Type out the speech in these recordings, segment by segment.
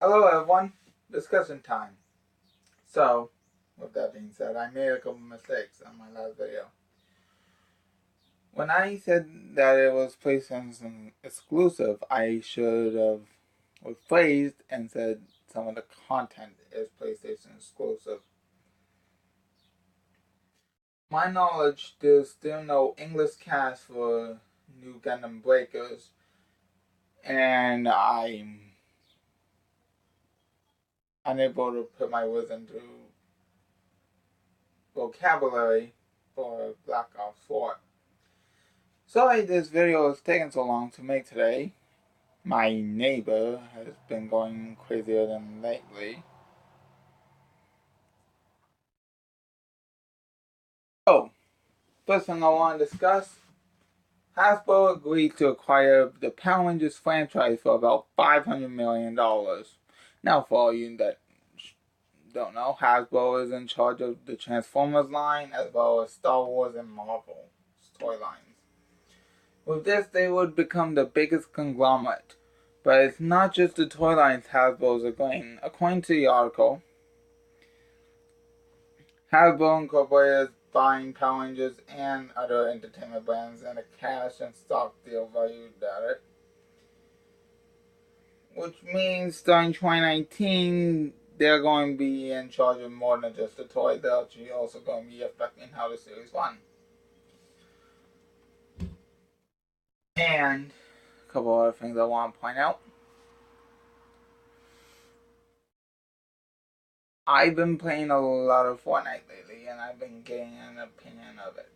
Hello everyone, discussion time. So, with that being said, I made a couple mistakes on my last video. When I said that it was PlayStation exclusive, I should have rephrased and said some of the content is PlayStation exclusive. My knowledge, there's still no English cast for New Gundam Breakers, and I'm unable to put my words into vocabulary for Black Ops 4. Sorry this video is taking so long to make today. My neighbor has been going crazier than lately. So, first thing I want to discuss, Hasbro agreed to acquire the Power Rangers franchise for about $500 million. Now, for all you that don't know, Hasbro is in charge of the Transformers line as well as Star Wars and Marvel storylines. With this, they would become the biggest conglomerate. But it's not just the toy lines Hasbro is agreeing. According to the article, Hasbro Incorporated is buying Power Rangers and other entertainment brands in a cash and stock deal valued at it. Which means starting 2019, they're going to be in charge of more than just the toy. They're actually also going to be affecting how the series run. And a couple other things I want to point out. I've been playing a lot of Fortnite lately, and I've been getting an opinion of it.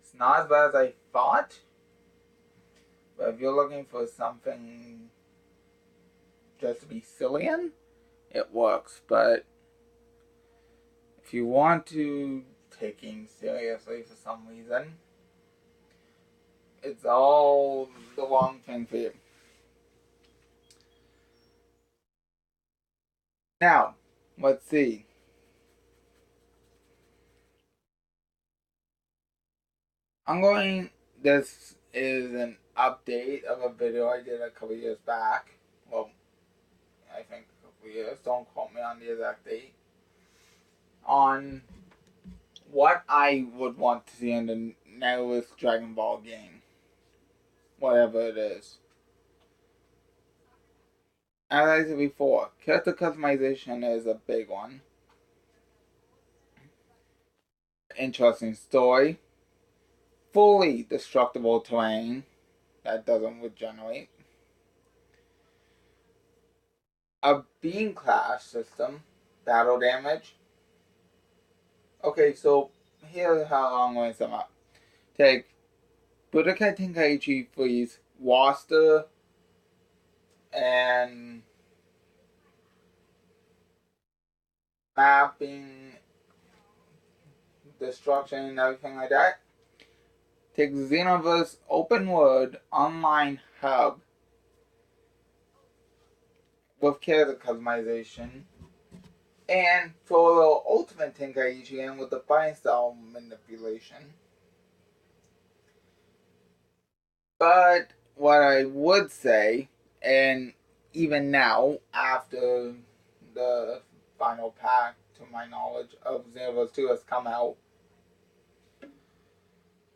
It's not as bad as I thought, but if you're looking for something just to be silly in, it works. But if you want to take games seriously for some reason, it's all the wrong thing for you. Now, let's see. This is an update of a video I did a couple years back. Well, I think a couple years. Don't quote me on the exact date. On what I would want to see in the newest Dragon Ball game. Whatever it is. As I said before, character customization is a big one. Interesting story. Fully destructible terrain that doesn't regenerate. A beam clash system. Battle damage. Okay, so here's how I'm going to sum up. Take Budokai Tenkaichi Freeze, Waster, and mapping, destruction, and everything like that. Take Xenoverse Open World Online Hub with character customization, and throw a little Ultimate Tenkaichi in with the fighting style manipulation. But what I would say, and even now, after the final pack, to my knowledge, of Xenoverse 2 has come out,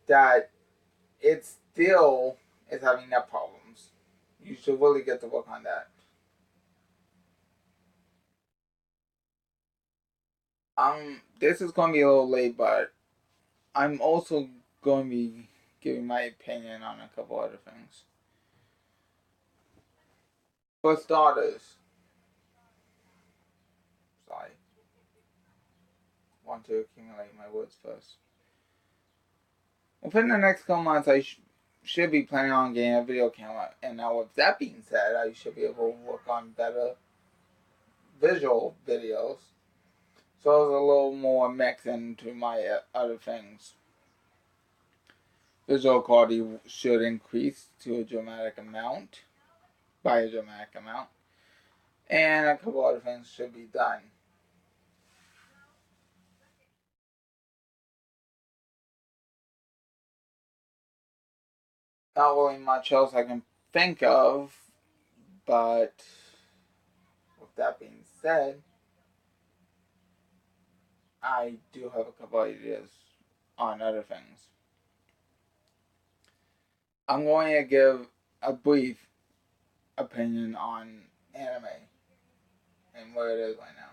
that it still is having net problems. You should really get to work on that. This is going to be a little late, but I'm also going to be giving my opinion on a couple other things. For starters, sorry, want to accumulate my words first. Within the next couple months, I should be planning on getting a video camera. And now, with that being said, I should be able to work on better visual videos. So it's a little more mixed into my other things. Visual quality should increase to a dramatic amount, by a dramatic amount. And a couple other things should be done. Not really much else I can think of, But with that being said, I do have a couple ideas on other things. I'm going to give a brief opinion on anime and where it is right now.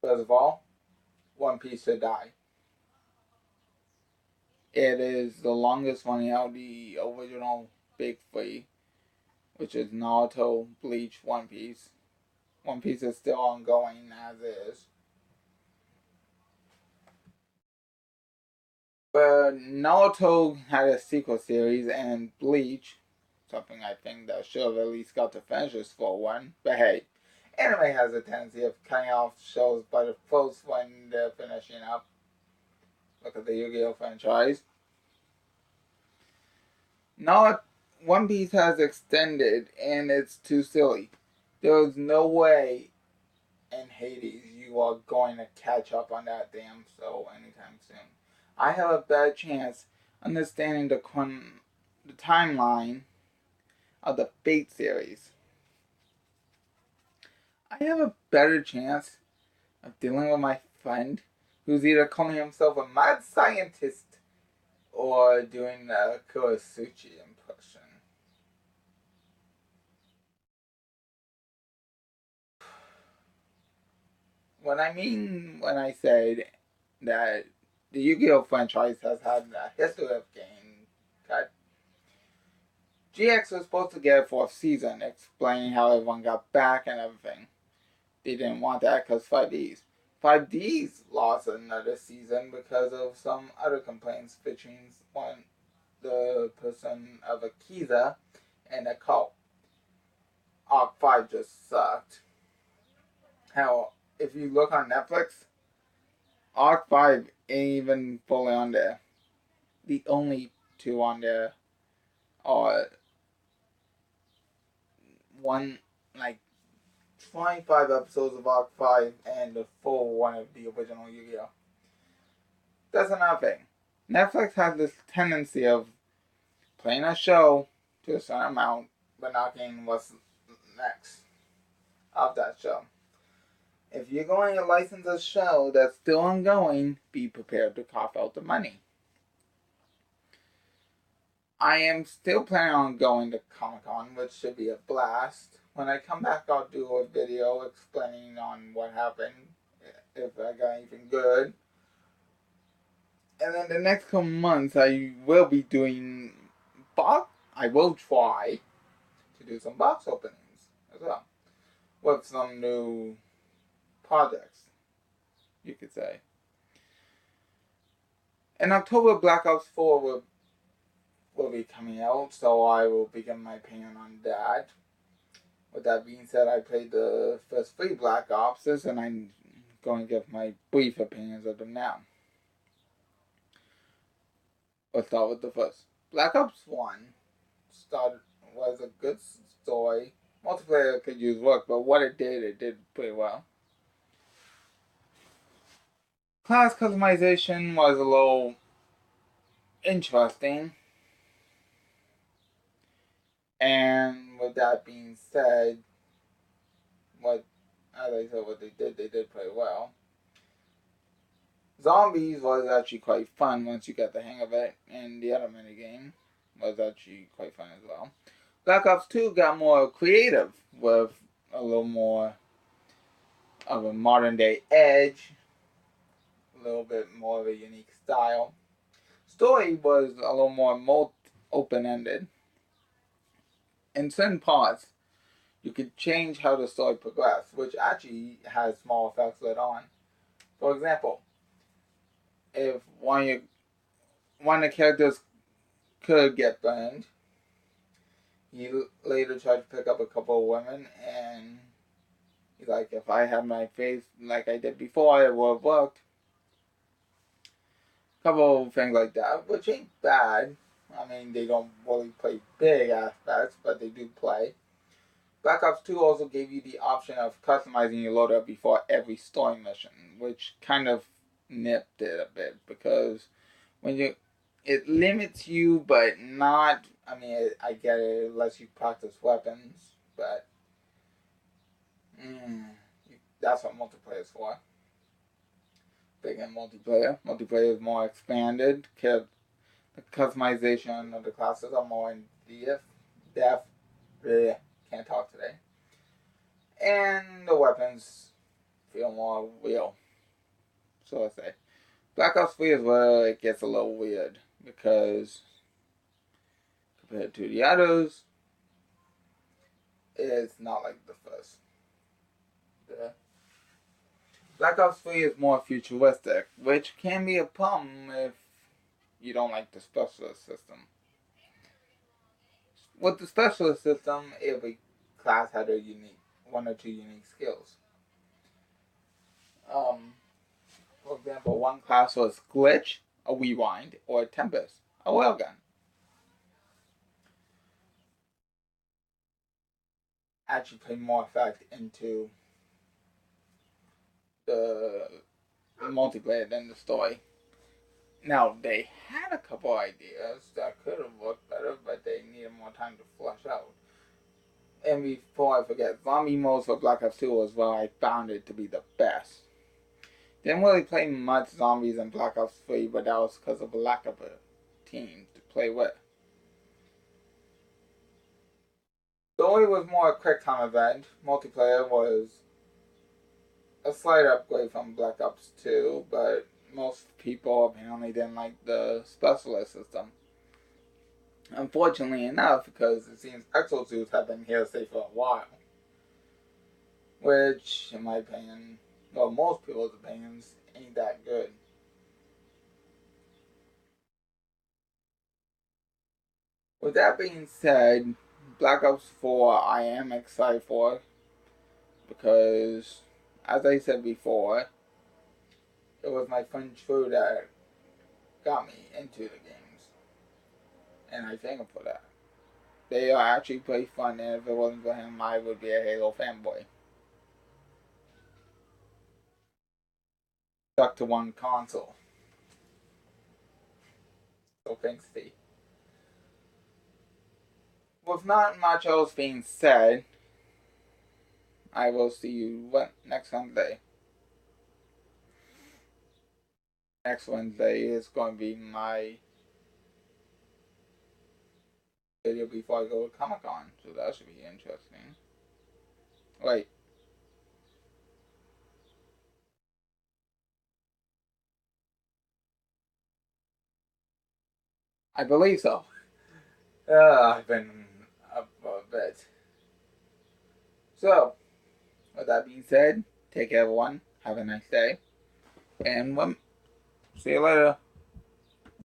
First of all, One Piece should die. It is the longest running out of the original big three, which is Naruto, Bleach, One Piece. One Piece is still ongoing as is. But Naruto had a sequel series, and Bleach, something I think that should have at least got to finish this full one. But hey, anime has a tendency of cutting off shows by the first when they're finishing up. Look at the Yu-Gi-Oh franchise. Now, One Piece has extended, and it's too silly. There's no way in Hades you are going to catch up on that damn show anytime soon. I have a better chance understanding the timeline of the Fate series. I have a better chance of dealing with my friend who's either calling himself a mad scientist or doing a Kurasuchi impression. When I said that the Yu-Gi-Oh franchise has had a history of getting cut, GX was supposed to get a fourth season, explaining how everyone got back and everything. They didn't want that because 5Ds. 5Ds lost another season because of some other complaints featuring the person of Akiza and a cult. Arc 5 just sucked. Hell, if you look on Netflix, Arc 5 ain't even fully on there. The only two on there are 25 episodes of Arc 5 and the full one of the original Yu-Gi-Oh! That's another thing. Netflix has this tendency of playing a show to a certain amount, but not getting what's next of that show. If you're going to license a show that's still ongoing, be prepared to cough out the money. I am still planning on going to Comic-Con, which should be a blast. When I come back, I'll do a video explaining on what happened, if I got anything good. And then the next couple months, I will be doing I will try to do some box openings as well, with some new projects, you could say. In October, Black Ops 4 will be coming out, so I will begin my opinion on that. With that being said, I played the first 3 Black Opses, and I'm going to give my brief opinions of them now. Let's start with the first. Black Ops 1 was a good story. Multiplayer could use work, but what it did pretty well. Class customization was a little interesting. And with that being said, what they did pretty well. Zombies was actually quite fun once you got the hang of it, and the other minigame was actually quite fun as well. Black Ops 2 got more creative with a little more of a modern day edge, a little bit more of a unique style. Story was a little more open-ended. In certain parts, you could change how the story progressed, which actually has small effects later on. For example, if one of the characters could get burned, he later tried to pick up a couple of women, and he's like, if I had my face like I did before, it would have worked. A couple of things like that, which ain't bad. I mean, they don't really play big aspects, but they do play. Black Ops 2 also gave you the option of customizing your loadout before every story mission, which kind of nipped it a bit, because when you it limits you, but not. I mean, I get it. It lets you practice weapons, but that's what multiplayer is for. Big in multiplayer. Multiplayer is more expanded. The customization of the classes are more in depth. Can't talk today. And the weapons feel more real. So I say. Black Ops 3 is where it gets a little weird because compared to the others, it's not like the first. The Black Ops 3 is more futuristic, which can be a problem if you don't like the specialist system. With the specialist system, every class had one or two unique skills. For example, one class was Glitch, a Rewind, or Tempest, a Railgun. Actually put more effect into the multiplayer than the story. Now, they had a couple ideas that could have worked better, but they needed more time to flesh out. And before I forget, zombie modes for Black Ops 2 was where I found it to be the best. Didn't really play much zombies in Black Ops 3, but that was because of a lack of a team to play with. Story was more a quick time event. Multiplayer was a slight upgrade from Black Ops 2, but most people apparently didn't like the specialist system. Unfortunately enough, because it seems exosuits have been here to stay for a while. Which, in my opinion, well, most people's opinions, ain't that good. With that being said, Black Ops 4 I am excited for because, as I said before, it was my friend True that got me into the games. And I thank him for that. They are actually pretty fun, and if it wasn't for him, I would be a Halo fanboy. Stuck to one console. So thanks, Steve. With not much else being said, I will see you next Sunday. Next Wednesday is going to be my video before I go to Comic Con, so that should be interesting. Wait. I believe so. I've been up a bit. So, with that being said, take care everyone. Have a nice day. And see you later.